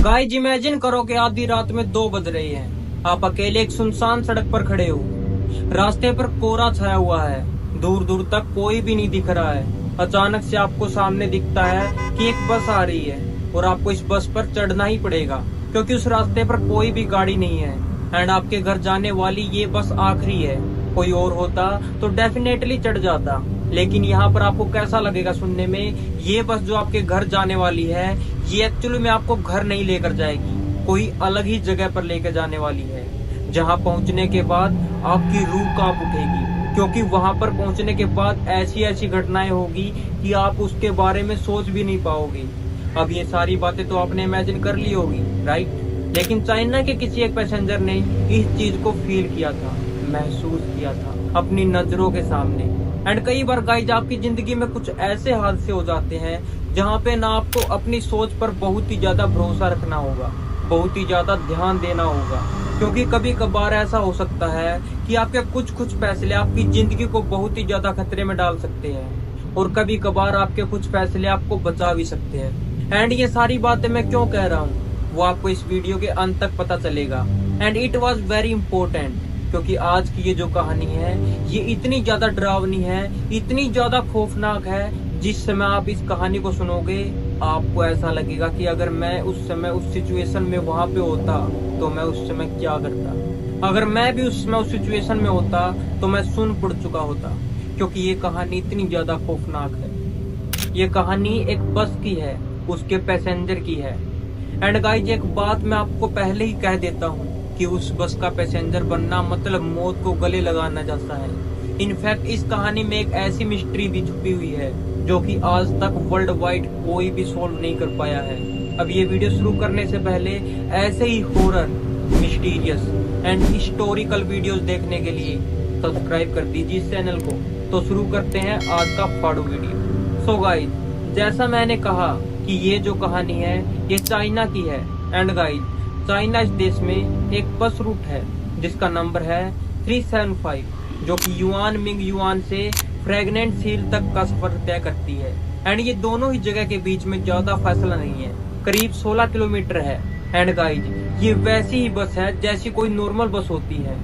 Guys imagine करो कि आधी रात में 2 बज रहे हैं। आप अकेले एक सुनसान सड़क पर खड़े हो। रास्ते पर कोहरा छाया हुआ है, दूर दूर तक कोई भी नहीं दिख रहा है। अचानक से आपको सामने दिखता है कि एक बस आ रही है और आपको इस बस पर चढ़ना ही पड़ेगा, क्योंकि उस रास्ते पर कोई भी गाड़ी नहीं है एंड आपके घर जाने वाली ये बस आखिरी है। कोई और होता तो डेफिनेटली चढ़ जाता, लेकिन यहाँ पर आपको कैसा लगेगा सुनने में, ये बस जो आपके घर जाने वाली है ये एक्चुअली में आपको घर नहीं लेकर जाएगी, कोई अलग ही जगह पर लेकर जाने वाली है, जहाँ पहुँचने के बाद आपकी रूह कांप उठेगी, क्योंकि वहाँ पर पहुँचने के बाद ऐसी ऐसी घटनाएं होगी कि आप उसके बारे में सोच भी नहीं पाओगे। अब ये सारी बातें तो आपने इमेजिन कर ली होगी, राइट? लेकिन चाइना के किसी एक पैसेंजर ने इस चीज को फील किया था, महसूस किया था अपनी नजरों के सामने। एंड कई बार गाइज आपकी जिंदगी में कुछ ऐसे हादसे हो जाते हैं जहाँ पे ना आपको अपनी सोच पर बहुत ही ज्यादा भरोसा रखना होगा, बहुत ही ज्यादा ध्यान देना होगा, क्योंकि कभी कभार ऐसा हो सकता है कि आपके कुछ फैसले आपकी जिंदगी को बहुत ही ज्यादा खतरे में डाल सकते हैं, और कभी कभार आपके कुछ फैसले आपको बचा भी सकते हैं। एंड ये सारी बातें मैं क्यों कह रहा हूँ वो आपको इस वीडियो के अंत तक पता चलेगा। And it was very important, क्योंकि आज की ये जो कहानी है ये इतनी ज्यादा डरावनी है, इतनी ज्यादा खौफनाक है, जिस समय आप इस कहानी को सुनोगे आपको ऐसा लगेगा कि अगर मैं उस समय उस सिचुएशन में वहां पे होता तो मैं उस समय क्या करता, अगर मैं भी उस समय उस सिचुएशन में होता तो मैं सुन पड़ चुका होता, क्योंकि ये कहानी इतनी ज्यादा खौफनाक है। ये कहानी एक बस की है, उसके पैसेंजर की है। एंड गाइज एक बात मैं आपको पहले ही कह देता हूँ कि उस बस का पैसेंजर बनना मतलब मौत को गले लगाना जैसा है। इनफैक्ट इस कहानी में एक ऐसी मिस्ट्री भी छुपी हुई है जो कि आज तक वर्ल्ड वाइड कोई भी सोल्व नहीं कर पाया है। अब ये वीडियो शुरू करने से पहले ऐसे ही horror, mysterious and historical videos देखने के लिए सब्सक्राइब कर दीजिए इस चैनल को। तो शुरू करते हैं आज का फाड़ू वीडियो। सो गाइज जैसा मैंने कहा कि ये जो कहानी है ये चाइना की है। एंड गाइज चाइना इस देश में एक बस रूट है जिसका नंबर है 375, जो कि युआन मिंग युआन से फ्रेगनेंट सील तक का सफर तय करती है। एंड ये दोनों ही जगह के बीच में ज्यादा फासला नहीं है, करीब 16 किलोमीटर है। एंड गाइज ये वैसी ही बस है जैसी कोई नॉर्मल बस होती है,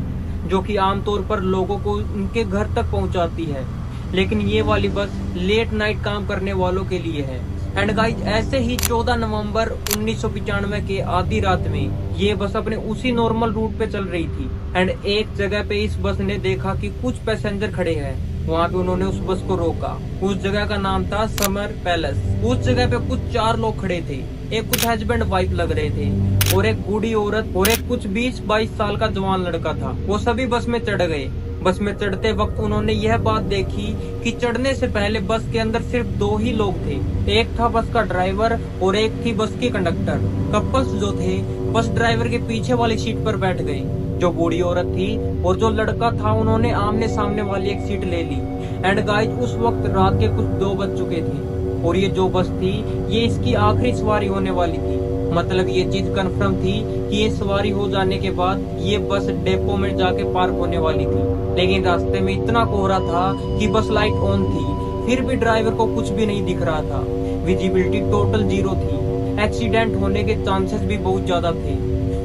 जो कि आमतौर पर लोगों को उनके घर तक पहुंचाती है, लेकिन ये वाली बस लेट नाइट काम करने वालों के लिए है। एंड गाइज ऐसे ही 14 नवंबर 1995 के आधी रात में ये बस अपने उसी नॉर्मल रूट पे चल रही थी। एंड एक जगह पे इस बस ने देखा कि कुछ पैसेंजर खड़े हैं, वहाँ पे उन्होंने उस बस को रोका। उस जगह का नाम था समर पैलेस। उस जगह पे कुछ 4 लोग खड़े थे, एक कुछ हस्बैंड वाइफ लग रहे थे और एक बूढ़ी औरत और एक कुछ 20-22 साल का जवान लड़का था। वो सभी बस में चढ़ गए। बस में चढ़ते वक्त उन्होंने यह बात देखी कि चढ़ने से पहले बस के अंदर सिर्फ 2 ही लोग थे, एक था बस का ड्राइवर और एक थी बस की कंडक्टर। कपल्स जो थे बस ड्राइवर के पीछे वाली सीट पर बैठ गए। जो बूढ़ी औरत थी और जो लड़का था उन्होंने आमने सामने वाली एक सीट ले ली। एंड गाइज उस वक्त रात के कुछ 2 बज चुके थे और ये जो बस थी ये इसकी आखिरी सवारी होने वाली थी। मतलब ये चीज कंफर्म थी कि ये सवारी हो जाने के बाद ये बस डेपो में जाके पार्क होने वाली थी। लेकिन रास्ते में इतना कोहरा था कि बस लाइट ऑन थी, फिर भी ड्राइवर को कुछ भी नहीं दिख रहा था। विजिबिलिटी टोटल 0 थी। एक्सीडेंट होने के चांसेस भी बहुत ज्यादा थे।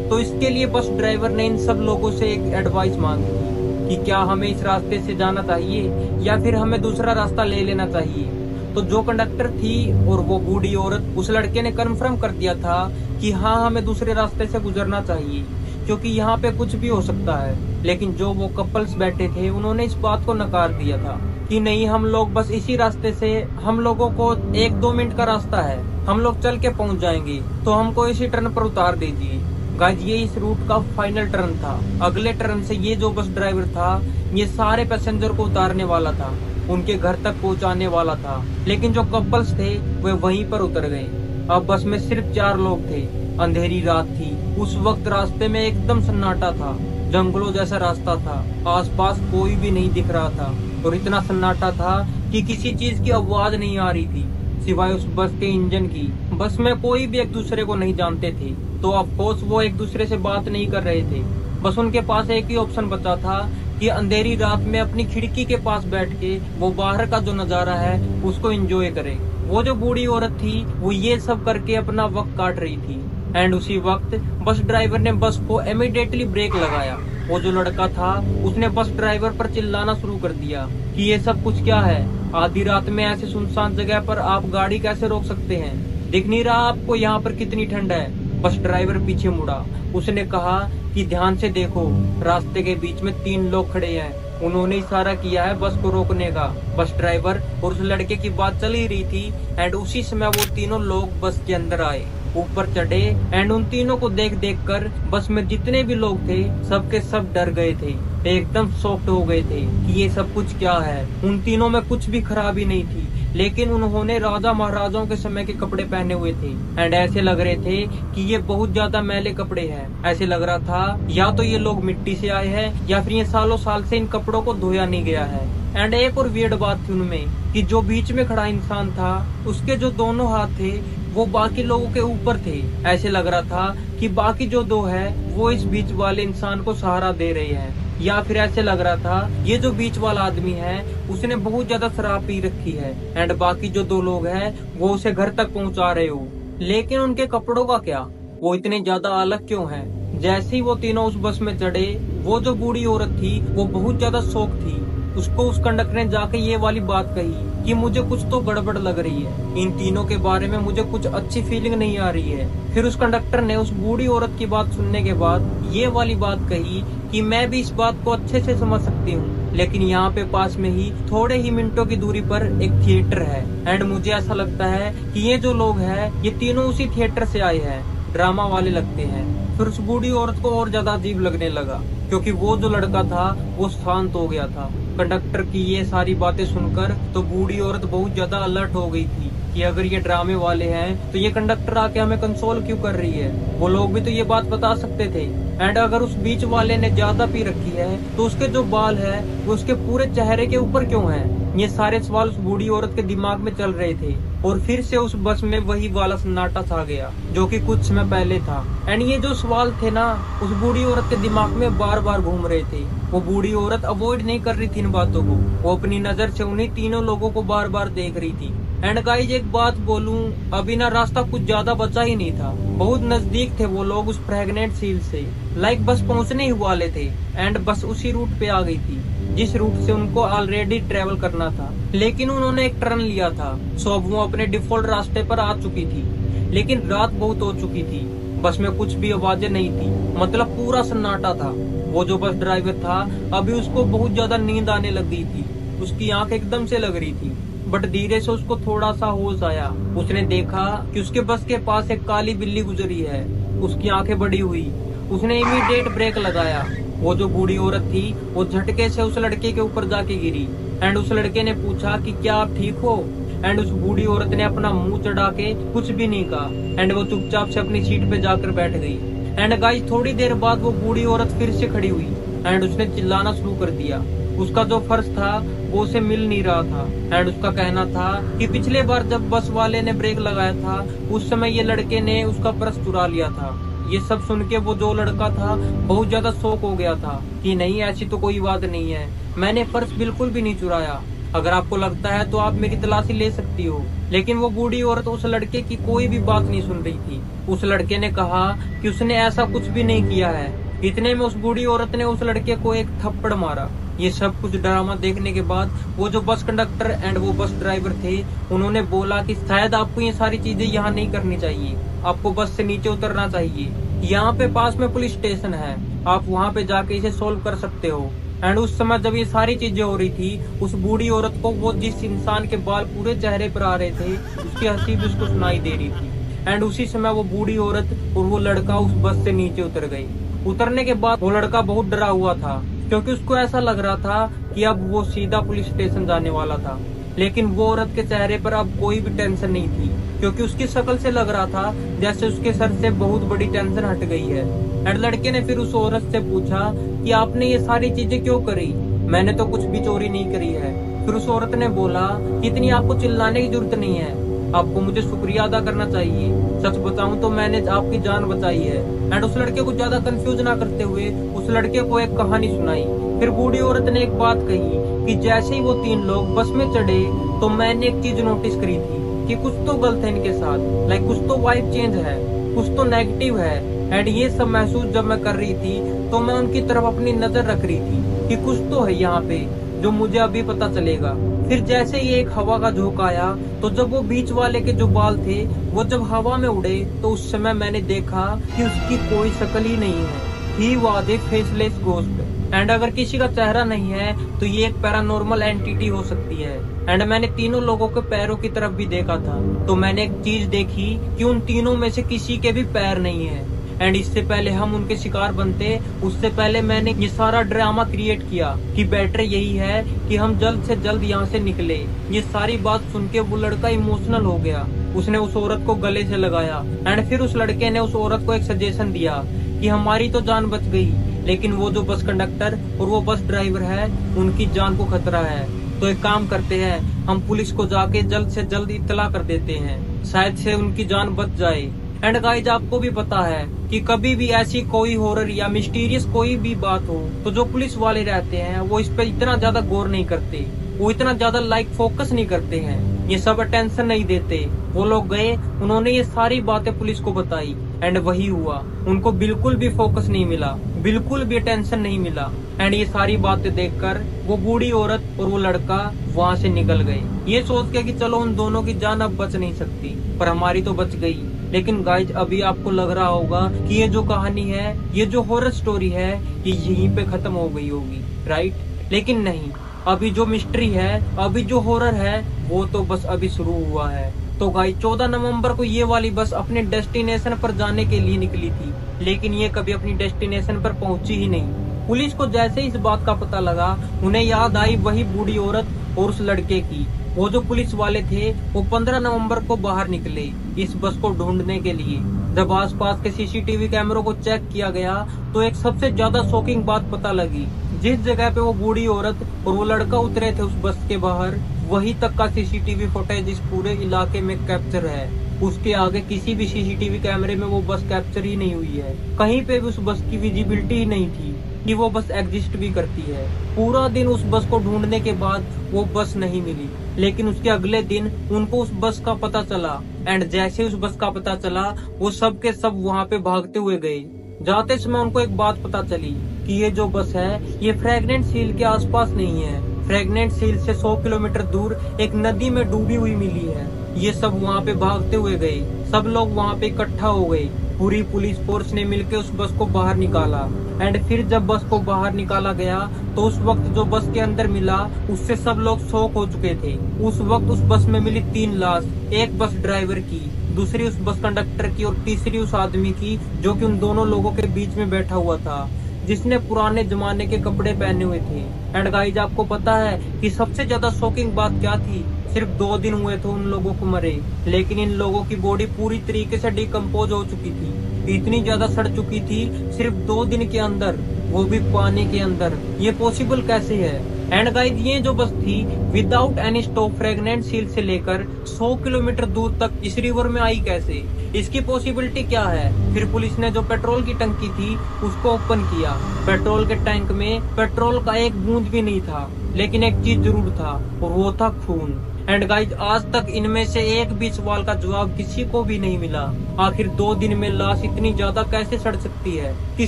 तो इसके लिए बस ड्राइवर ने इन सब लोगों से एक एडवाइस मांगी थी कि क्या हमें इस रास्ते से जाना चाहिए या फिर हमें दूसरा रास्ता ले लेना चाहिए। तो जो कंडक्टर थी और वो बूढ़ी औरत, उस लड़के ने कंफर्म कर दिया था कि हाँ हमें दूसरे रास्ते से गुजरना चाहिए, क्योंकि यहाँ पे कुछ भी हो सकता है। लेकिन जो वो कपल्स बैठे थे उन्होंने इस बात को नकार दिया था कि नहीं, हम लोग बस इसी रास्ते से, हम लोगों को 1-2 मिनट का रास्ता है, हम लोग चल के पहुंच जाएंगे, तो हमको इसी टर्न पर उतार दीजिए। गाइस ये इस रूट का फाइनल टर्न था। अगले टर्न से ये जो बस ड्राइवर था ये सारे पैसेंजर को उतारने वाला था, उनके घर तक पहुंचाने वाला था। लेकिन जो कपल्स थे वे वहीं पर उतर गए। अब बस में सिर्फ 4 लोग थे। अंधेरी रात थी। उस वक्त रास्ते में एकदम सन्नाटा था, जंगलों जैसा रास्ता था, आसपास कोई भी नहीं दिख रहा था और इतना सन्नाटा था कि किसी चीज की आवाज नहीं आ रही थी सिवाय उस बस के इंजन की। बस में कोई भी एक दूसरे को नहीं जानते थे, तो ऑफकोर्स वो एक दूसरे से बात नहीं कर रहे थे। बस उनके पास एक ही ऑप्शन बचा था कि अंधेरी रात में अपनी खिड़की के पास बैठ के वो बाहर का जो नजारा है उसको एंजॉय करे। वो जो बूढ़ी औरत थी वो ये सब करके अपना वक्त काट रही थी। एंड उसी वक्त बस ड्राइवर ने बस को इमीडिएटली ब्रेक लगाया। वो जो लड़का था उसने बस ड्राइवर पर चिल्लाना शुरू कर दिया कि ये सब कुछ क्या है, आधी रात में ऐसे सुनसान जगह पर आप गाड़ी कैसे रोक सकते हैं, दिख नहीं रहा आपको यहाँ पर कितनी ठंड है। बस ड्राइवर पीछे मुड़ा, उसने कहा कि ध्यान से देखो, रास्ते के बीच में 3 लोग खड़े हैं, उन्होंने इशारा किया है बस को रोकने का। बस ड्राइवर और उस लड़के की बात चल ही रही थी एंड उसी समय वो तीनों लोग बस के अंदर आए, ऊपर चढ़े एंड उन तीनों को देख देख कर बस में जितने भी लोग थे सबके सब डर गए थे, एकदम शॉक्ड हो गए थे कि ये सब कुछ क्या है। उन तीनों में कुछ भी खराबी नहीं थी, लेकिन उन्होंने राजा महाराजाओं के समय के कपड़े पहने हुए थे एंड ऐसे लग रहे थे कि ये बहुत ज्यादा मैले कपड़े हैं। ऐसे लग रहा था या तो ये लोग मिट्टी से आए हैं या फिर ये सालों साल से इन कपड़ों को धोया नहीं गया है। एंड एक और वियर्ड बात थी उनमें कि जो बीच में खड़ा इंसान था उसके जो दोनों हाथ थे वो बाकी लोगों के ऊपर थे। ऐसे लग रहा था कि बाकी जो 2 है वो इस बीच वाले इंसान को सहारा दे रहे हैं, या फिर ऐसे लग रहा था ये जो बीच वाला आदमी है उसने बहुत ज्यादा शराब पी रखी है एंड बाकी जो 2 लोग हैं वो उसे घर तक पहुंचा रहे हो। लेकिन उनके कपड़ों का क्या, वो इतने ज्यादा अलग क्यों हैं? जैसे ही वो तीनों उस बस में चढ़े, वो जो बूढ़ी औरत थी वो बहुत ज्यादा शौक थी, उसको उस कंडक्टर ने जाके ये वाली बात कही कि मुझे कुछ तो गड़बड़ लग रही है, इन तीनों के बारे में मुझे कुछ अच्छी फीलिंग नहीं आ रही है। फिर उस कंडक्टर ने उस बूढ़ी औरत की बात सुनने के बाद ये वाली बात कही कि मैं भी इस बात को अच्छे से समझ सकती हूँ, लेकिन यहाँ पे पास में ही थोड़े ही मिनटों की दूरी पर एक थिएटर है एंड मुझे ऐसा लगता है कि ये जो लोग हैं ये तीनों उसी थिएटर से आए हैं, ड्रामा वाले लगते हैं। फिर उस बूढ़ी औरत को और ज्यादा अजीब लगने लगा क्योंकि वो जो लड़का था वो शांत हो गया था। कंडक्टर की ये सारी बातें सुनकर तो बूढ़ी औरत बहुत ज्यादा अलर्ट हो गई थी कि अगर ये ड्रामे वाले हैं तो ये कंडक्टर आके हमें कंसोल क्यों कर रही है, वो लोग भी तो ये बात बता सकते थे। एंड अगर उस बीच वाले ने ज्यादा पी रखी है तो उसके जो बाल है वो उसके पूरे चेहरे के ऊपर क्यों है? ये सारे सवाल उस बूढ़ी औरत के दिमाग में चल रहे थे और फिर से उस बस में वही वाला सन्नाटा छा गया जो कि कुछ समय पहले था। एंड ये जो सवाल थे ना उस बूढ़ी औरत के दिमाग में बार बार घूम रहे थे। वो बूढ़ी औरत अवॉइड नहीं कर रही थी इन बातों को, वो अपनी नजर से उन्हीं तीनों लोगों को बार बार देख रही थी। एंड गाइज एक बात बोलूं, अभी ना रास्ता कुछ ज्यादा बचा ही नहीं था, बहुत नजदीक थे वो लोग उस प्रेग्नेंट सील से। लाइक बस पहुंचने ही वाले थे एंड बस उसी रूट पे आ गई थी जिस रूट से उनको ऑलरेडी ट्रेवल करना था, लेकिन उन्होंने एक टर्न लिया था। सो अब वो अपने डिफॉल्ट रास्ते पर आ चुकी थी, लेकिन रात बहुत हो चुकी थी, बस में कुछ भी आवाजें नहीं थी, मतलब पूरा सन्नाटा था। वो जो बस ड्राइवर था अभी उसको बहुत ज्यादा नींद आने लग गई थी, उसकी आंख एकदम से लग रही थी, बट धीरे से उसको थोड़ा सा होश आया। उसने देखा कि उसके बस के पास एक काली बिल्ली गुजरी है, उसकी आंखें बड़ी हुई, उसने इमीडिएट ब्रेक लगाया। वो जो बूढ़ी औरत थी वो झटके से उस लड़के के ऊपर जाके गिरी एंड उस लड़के ने पूछा कि क्या आप ठीक हो? एंड उस बूढ़ी औरत ने अपना मुंह चढ़ा के कुछ भी नहीं कहा एंड वो चुपचाप से अपनी सीट पे जाकर बैठ गई। एंड गाइस थोड़ी देर बाद वो बूढ़ी औरत फिर से खड़ी हुई एंड उसने चिल्लाना शुरू कर दिया। उसका जो फर्श था वो उसे मिल नहीं रहा था एंड उसका कहना था कि पिछले बार जब बस वाले ने ब्रेक लगाया था उस समय ये लड़के ने उसका पर्स चुरा लिया था। ये सब सुन के वो जो लड़का था बहुत ज्यादा शौक हो गया था कि नहीं ऐसी तो कोई बात नहीं है, मैंने पर्स बिल्कुल भी नहीं चुराया, अगर आपको लगता है तो आप मेरी तलाशी ले सकती हो। लेकिन वो बूढ़ी औरत उस लड़के की कोई भी बात नहीं सुन रही थी। उस लड़के ने कहा कि उसने ऐसा कुछ भी नहीं किया है। इतने में उस बूढ़ी औरत ने उस लड़के को एक थप्पड़ मारा। ये सब कुछ ड्रामा देखने के बाद वो जो बस कंडक्टर एंड वो बस ड्राइवर थे उन्होंने बोला कि शायद आपको ये सारी चीजें यहाँ नहीं करनी चाहिए, आपको बस से नीचे उतरना चाहिए, यहाँ पे पास में पुलिस स्टेशन है, आप वहाँ पे जाके इसे सोल्व कर सकते हो। एंड उस समय जब ये सारी चीजें हो रही थी उस बूढ़ी औरत को वो जिस इंसान के बाल पूरे चेहरे पर आ रहे थे उसकी हंसी भी उसको सुनाई दे रही थी। एंड उसी समय वो बूढ़ी औरत और वो लड़का उस बस से नीचे उतर गई। उतरने के बाद वो लड़का बहुत डरा हुआ था क्योंकि उसको ऐसा लग रहा था कि अब वो सीधा पुलिस स्टेशन जाने वाला था, लेकिन वो औरत के चेहरे पर अब कोई भी टेंशन नहीं थी क्योंकि उसकी शक्ल से लग रहा था जैसे उसके सर से बहुत बड़ी टेंशन हट गई है। एंड लड़के ने फिर उस औरत से पूछा कि आपने ये सारी चीजें क्यों करी? मैंने तो कुछ भी चोरी नहीं करी है। फिर उस औरत ने बोला कि इतनी आपको चिल्लाने की जरूरत नहीं है, आपको मुझे शुक्रिया अदा करना चाहिए, सच बताऊं तो मैंने आपकी जान बचाई है। एंड उस लड़के को ज्यादा कंफ्यूज ना करते हुए उस लड़के को एक कहानी सुनाई। फिर बूढ़ी औरत ने एक बात कही कि जैसे ही वो 3 लोग बस में चढ़े तो मैंने एक चीज नोटिस करी थी कि कुछ तो गलत है इनके साथ, लाइक कुछ तो वाइब चेंज है। कुछ तो नेगेटिव है। एंड ये सब महसूस जब मैं कर रही थी तो मैं उनकी तरफ अपनी नजर रख रही थी कि कुछ तो है यहाँ पे जो मुझे अभी पता चलेगा। फिर जैसे ही एक हवा का झोंका आया तो जब वो बीच वाले के जो बाल थे वो जब हवा में उड़े तो उस समय मैंने देखा कि उसकी कोई शक्ल ही नहीं है। He was a faceless ghost. And अगर किसी का चेहरा नहीं है तो ये एक पैरानॉर्मल एंटिटी हो सकती है। एंड मैंने तीनों लोगों के पैरों की तरफ भी देखा था तो मैंने एक चीज देखी कि उन तीनों में से किसी के भी पैर नहीं है। एंड इससे पहले हम उनके शिकार बनते उससे पहले मैंने ये सारा ड्रामा क्रिएट किया कि बेटर यही है कि हम जल्द से जल्द यहाँ से निकले। ये सारी बात सुन के वो लड़का इमोशनल हो गया। उसने उस औरत को गले से लगाया एंड फिर उस लड़के ने उस औरत को एक सजेशन दिया कि हमारी तो जान बच गई लेकिन वो जो बस कंडक्टर और वो बस ड्राइवर है उनकी जान को खतरा है। तो एक काम करते हैं, हम पुलिस को जाके जल्द से जल्द इत्तला कर देते हैं, शायद से उनकी जान बच जाए। एंड गाइज आपको भी पता है कि कभी भी ऐसी कोई हॉरर या मिस्टीरियस कोई भी बात हो तो जो पुलिस वाले रहते हैं वो इस पे इतना ज्यादा गौर नहीं करते, वो इतना ज्यादा फोकस नहीं करते हैं, ये सब अटेंशन नहीं देते। वो लोग गए, उन्होंने ये सारी बातें पुलिस को बताई एंड वही हुआ। उनको बिल्कुल भी फोकस नहीं मिला, बिल्कुल भी अटेंशन नहीं मिला। एंड ये सारी बातें देखकर वो बूढ़ी औरत और वो लड़का वहाँ से निकल गए, ये सोच के कि चलो उन दोनों की जान अब बच नहीं सकती, पर हमारी तो बच गई। लेकिन गाइज अभी आपको लग रहा होगा कि ये जो कहानी है, ये जो हॉरर स्टोरी है, ये यहीं पे खत्म हो गई होगी, राइट? लेकिन नहीं, अभी जो मिस्ट्री है, अभी जो हॉरर है, वो तो बस अभी शुरू हुआ है। तो गाइज 14 नवंबर को ये वाली बस अपने डेस्टिनेशन पर जाने के लिए निकली थी, लेकिन ये कभी अपनी डेस्टिनेशन पर पहुंची ही नहीं। पुलिस को जैसे इस बात का पता लगा, उन्हें याद आई वही बूढ़ी औरत और उस लड़के की। वो जो पुलिस वाले थे वो 15 नवंबर को बाहर निकले इस बस को ढूंढने के लिए। जब आसपास के सीसीटीवी कैमरों को चेक किया गया तो एक सबसे ज्यादा शॉकिंग बात पता लगी। जिस जगह पे वो बूढ़ी औरत और वो लड़का उतरे थे उस बस के बाहर, वही तक का सीसीटीवी फुटेज इस पूरे इलाके में कैप्चर है। उसके आगे किसी भी सीसीटीवी कैमरे में वो बस कैप्चर ही नहीं हुई है। कहीं पे भी उस बस की विजिबिलिटी ही नहीं थी कि वो बस एग्जिस्ट भी करती है। पूरा दिन उस बस को ढूंढने के बाद वो बस नहीं मिली, लेकिन उसके अगले दिन उनको उस बस का पता चला। एंड जैसे उस बस का पता चला वो सब के सब वहाँ पे भागते हुए गए। जाते समय उनको एक बात पता चली कि ये जो बस है ये फ्रैग्नेंट सील के आसपास नहीं है, फ्रैग्नेंट सील से 100 किलोमीटर दूर एक नदी में डूबी हुई मिली है। ये सब वहाँ पे भागते हुए गए, सब लोग वहाँ पे इकट्ठा हो गए। पूरी पुलिस फोर्स ने मिलकर उस बस को बाहर निकाला। एंड फिर जब बस को बाहर निकाला गया तो उस वक्त जो बस के अंदर मिला उससे सब लोग शॉक हो चुके थे। उस वक्त उस बस में मिली 3 लाश, एक बस ड्राइवर की, दूसरी उस बस कंडक्टर की और तीसरी उस आदमी की जो कि उन दोनों लोगों के बीच में बैठा हुआ था, जिसने पुराने जमाने के कपड़े पहने हुए थे। एंड गाइज आपको पता है कि सबसे ज्यादा शॉकिंग बात क्या थी? सिर्फ 2 दिन हुए थे उन लोगों को मरे, लेकिन इन लोगों की बॉडी पूरी तरीके से डिकम्पोज हो चुकी थी, इतनी ज्यादा सड़ चुकी थी सिर्फ 2 दिन के अंदर, वो भी पानी के अंदर। ये पॉसिबल कैसे है? एंड गाइज ये जो बस थी विदाउट एनी स्टॉप फ्रैग्नेंट सील से लेकर 100 किलोमीटर दूर तक इस रिवर में आई कैसे? इसकी पॉसिबिलिटी क्या है? फिर पुलिस ने जो पेट्रोल की टंकी थी उसको ओपन किया। पेट्रोल के टैंक में पेट्रोल का एक बूंद भी नहीं था, लेकिन एक चीज जरूर था और वो था खून। एंड गाइज आज तक इनमें से एक भी सवाल का जवाब किसी को भी नहीं मिला। आखिर 2 दिन में लाश इतनी ज्यादा कैसे सड़ सकती है कि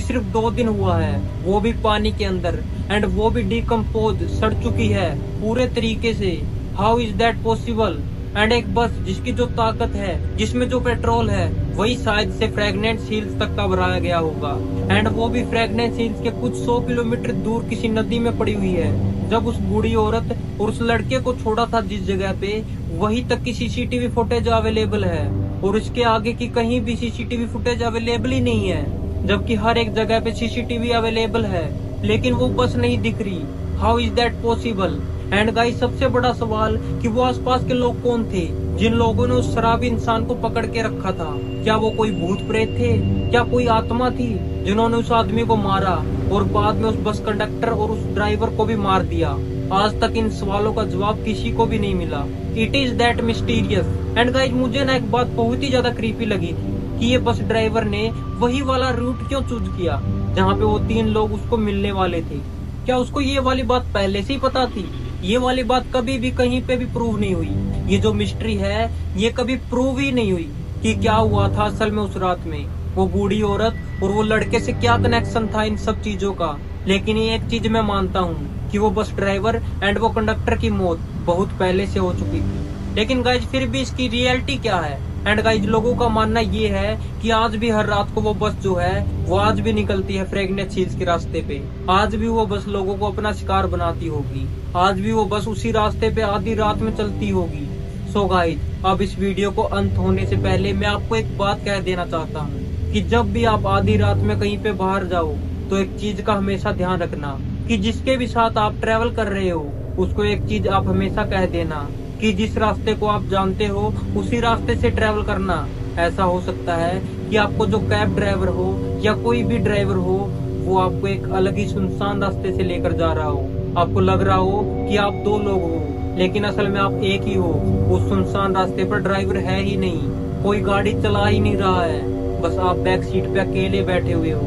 सिर्फ 2 दिन हुआ है, वो भी पानी के अंदर, एंड वो भी डिकम्पोज सड़ चुकी है पूरे तरीके से। How is that possible? And एक बस जिसकी जो ताकत है, जिसमें जो पेट्रोल है, वही शायद से फ्रैग्नेंट सील्स तक का भराया गया होगा, एंड वो भी फ्रैग्नेंट सील्स के कुछ 100 किलोमीटर दूर किसी नदी में पड़ी हुई है। जब उस बूढ़ी औरत और उस लड़के को छोड़ा था जिस जगह पे, वही तक की सीसीटीवी फुटेज अवेलेबल है और इसके आगे की कहीं भी सीसीटीवी फुटेज अवेलेबल ही नहीं है, जबकि हर एक जगह पे सीसीटीवी अवेलेबल है, लेकिन वो बस नहीं दिख रही। How is that possible? And guys सबसे बड़ा सवाल कि वो आसपास के लोग कौन थे जिन लोगों ने उस शराबी इंसान को पकड़ के रखा था? क्या वो कोई भूत प्रेत थे? क्या कोई आत्मा थी जिन्होंने उस आदमी को मारा और बाद में उस बस कंडक्टर और उस ड्राइवर को भी मार दिया? आज तक इन सवालों का जवाब किसी को भी नहीं मिला। It is that mysterious. And guys मुझे ना एक बात बहुत ही ज्यादा क्रीपी लगी थी कि ये बस ड्राइवर ने वही वाला रूट क्यों चूज किया जहाँ पे वो 3 लोग उसको मिलने वाले थे। क्या उसको ये वाली बात पहले से ही पता थी? ये वाली बात कभी भी कहीं पे भी प्रूव नहीं हुई। ये जो मिस्ट्री है ये कभी प्रूव ही नहीं हुई। कि क्या हुआ था असल में उस रात में, वो बूढ़ी औरत और वो लड़के से क्या कनेक्शन था इन सब चीजों का। लेकिन ये एक चीज मैं मानता हूँ कि वो बस ड्राइवर एंड वो कंडक्टर की मौत बहुत पहले से हो चुकी थी। लेकिन गाइज फिर भी इसकी रियलिटी क्या है? एंड गाइज लोगों का मानना ये है कि आज भी हर रात को वो बस जो है वो आज भी निकलती है फ्रेगनेस हिल्स के रास्ते पे। आज भी वो बस लोगों को अपना शिकार बनाती होगी। आज भी वो बस उसी रास्ते पे आधी रात में चलती होगी। सो गाइज अब इस वीडियो को अंत होने से पहले मैं आपको एक बात कह देना चाहता हूँ कि जब भी आप आधी रात में कहीं पे बाहर जाओ तो एक चीज का हमेशा ध्यान रखना कि जिसके भी साथ आप ट्रेवल कर रहे हो उसको एक चीज आप हमेशा कह देना कि जिस रास्ते को आप जानते हो उसी रास्ते से ट्रेवल करना। ऐसा हो सकता है कि आपको जो कैब ड्राइवर हो या कोई भी ड्राइवर हो वो आपको एक अलग ही सुनसान रास्ते से लेकर जा रहा हो। आपको लग रहा हो कि आप दो लोग हो, लेकिन असल में आप एक ही हो। उस सुनसान रास्ते पर ड्राइवर है ही नहीं, कोई गाड़ी चला ही नहीं रहा है, बस आप बैक सीट पे अकेले बैठे हुए हो।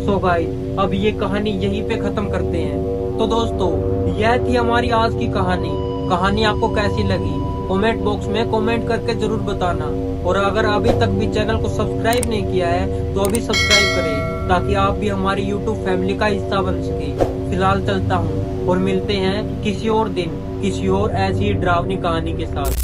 सो गाइस अब ये कहानी यहीं पे खत्म करते हैं। तो दोस्तों यह थी हमारी आज की कहानी। कहानी आपको कैसी लगी कमेंट बॉक्स में कमेंट करके जरूर बताना। और अगर अभी तक भी चैनल को सब्सक्राइब नहीं किया है तो अभी सब्सक्राइब करें ताकि आप भी हमारी यूट्यूब फैमिली का हिस्सा बन सके। फिलहाल चलता हूँ और मिलते हैं किसी और दिन किसी और ऐसी डरावनी कहानी के साथ।